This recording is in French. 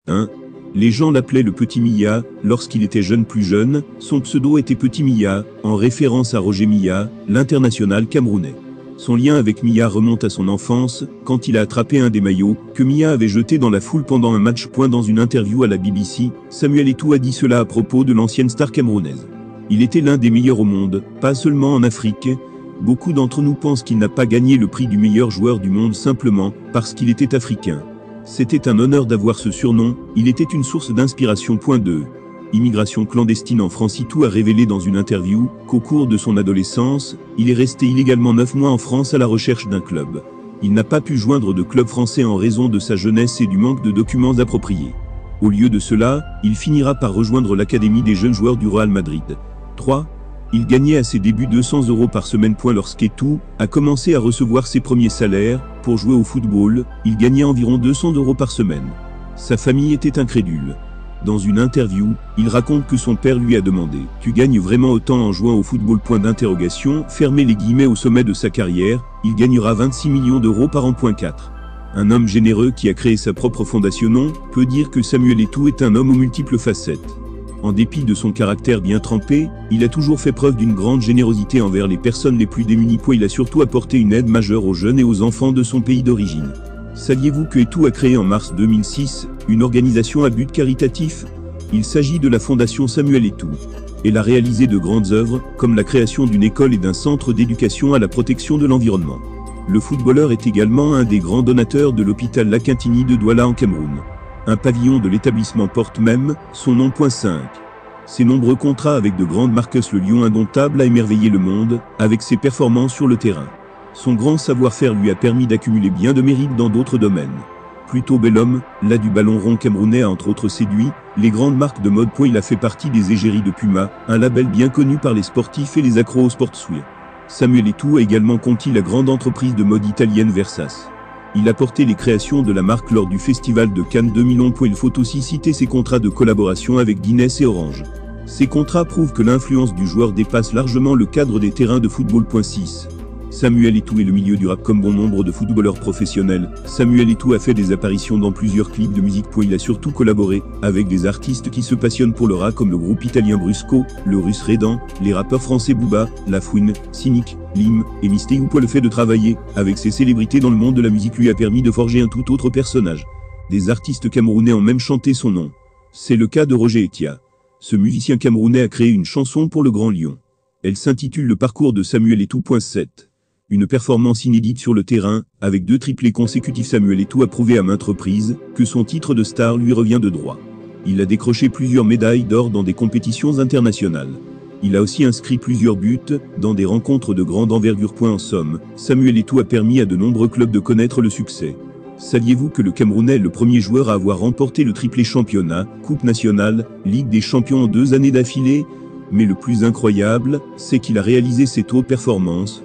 1. Les gens l'appelaient le Petit Milla, lorsqu'il était plus jeune, son pseudo était Petit Milla, en référence à Roger Milla, l'international camerounais. Son lien avec Milla remonte à son enfance, quand il a attrapé un des maillots que Milla avait jeté dans la foule pendant un match. Dans une interview à la BBC, Samuel Eto'o a dit cela à propos de l'ancienne star camerounaise. Il était l'un des meilleurs au monde, pas seulement en Afrique. Beaucoup d'entre nous pensent qu'il n'a pas gagné le prix du meilleur joueur du monde simplement parce qu'il était africain. C'était un honneur d'avoir ce surnom, il était une source d'inspiration. 2. Immigration clandestine en France. Eto'o a révélé dans une interview qu'au cours de son adolescence, il est resté illégalement 9 mois en France à la recherche d'un club. Il n'a pas pu joindre de club français en raison de sa jeunesse et du manque de documents appropriés. Au lieu de cela, il finira par rejoindre l'académie des jeunes joueurs du Real Madrid. 3. Il gagnait à ses débuts 200 € par semaine. Lorsqu'Eto'o a commencé à recevoir ses premiers salaires, pour jouer au football, il gagnait environ 200 € par semaine. Sa famille était incrédule. Dans une interview, il raconte que son père lui a demandé « Tu gagnes vraiment autant en jouant au football ?» Fermez les guillemets. Au sommet de sa carrière, il gagnera 26 millions d'euros par an. 4. Un homme généreux qui a créé sa propre fondation. On peut dire que Samuel Eto'o est un homme aux multiples facettes. En dépit de son caractère bien trempé, il a toujours fait preuve d'une grande générosité envers les personnes les plus démunies. Il a surtout apporté une aide majeure aux jeunes et aux enfants de son pays d'origine. Saviez-vous que Eto'o a créé en mars 2006 une organisation à but caritatif? Il s'agit de la Fondation Samuel Eto'o. Elle a réalisé de grandes œuvres, comme la création d'une école et d'un centre d'éducation à la protection de l'environnement. Le footballeur est également un des grands donateurs de l'hôpital Lakintini de Douala en Cameroun. Un pavillon de l'établissement porte même son nom. 5. Ses nombreux contrats avec de grandes marques. Le lion indomptable a émerveillé le monde, avec ses performances sur le terrain. Son grand savoir-faire lui a permis d'accumuler bien de mérites dans d'autres domaines. Plutôt bel homme, là du ballon rond camerounais a entre autres séduit les grandes marques de mode. Il a fait partie des égéries de Puma, un label bien connu par les sportifs et les accros au sportswear. Samuel Eto'o a également conquis la grande entreprise de mode italienne Versace. Il a porté les créations de la marque lors du festival de Cannes 2011. Il faut aussi citer ses contrats de collaboration avec Guinness et Orange. Ces contrats prouvent que l'influence du joueur dépasse largement le cadre des terrains de football. 6. Samuel Eto'o est le milieu du rap. Comme bon nombre de footballeurs professionnels, Samuel Eto'o a fait des apparitions dans plusieurs clips de musique. Il a surtout collaboré avec des artistes qui se passionnent pour le rap comme le groupe italien Brusco, le russe Redan, les rappeurs français Booba, La Fouine, Cynic, Lim et Mystéo. Le fait de travailler avec ces célébrités dans le monde de la musique lui a permis de forger un tout autre personnage. Des artistes camerounais ont même chanté son nom. C'est le cas de Roger Etia. Ce musicien camerounais a créé une chanson pour le Grand Lion. Elle s'intitule Le parcours de Samuel Eto'o. 7. Une performance inédite sur le terrain, avec 2 triplés consécutifs. Samuel Eto'o a prouvé à maintes reprises que son titre de star lui revient de droit. Il a décroché plusieurs médailles d'or dans des compétitions internationales. Il a aussi inscrit plusieurs buts dans des rencontres de grande envergure. En somme, Samuel Eto'o a permis à de nombreux clubs de connaître le succès. Saviez-vous que le Camerounais est le premier joueur à avoir remporté le triplé championnat, Coupe nationale, Ligue des champions en 2 années d'affilée? Mais le plus incroyable, c'est qu'il a réalisé cette haute performance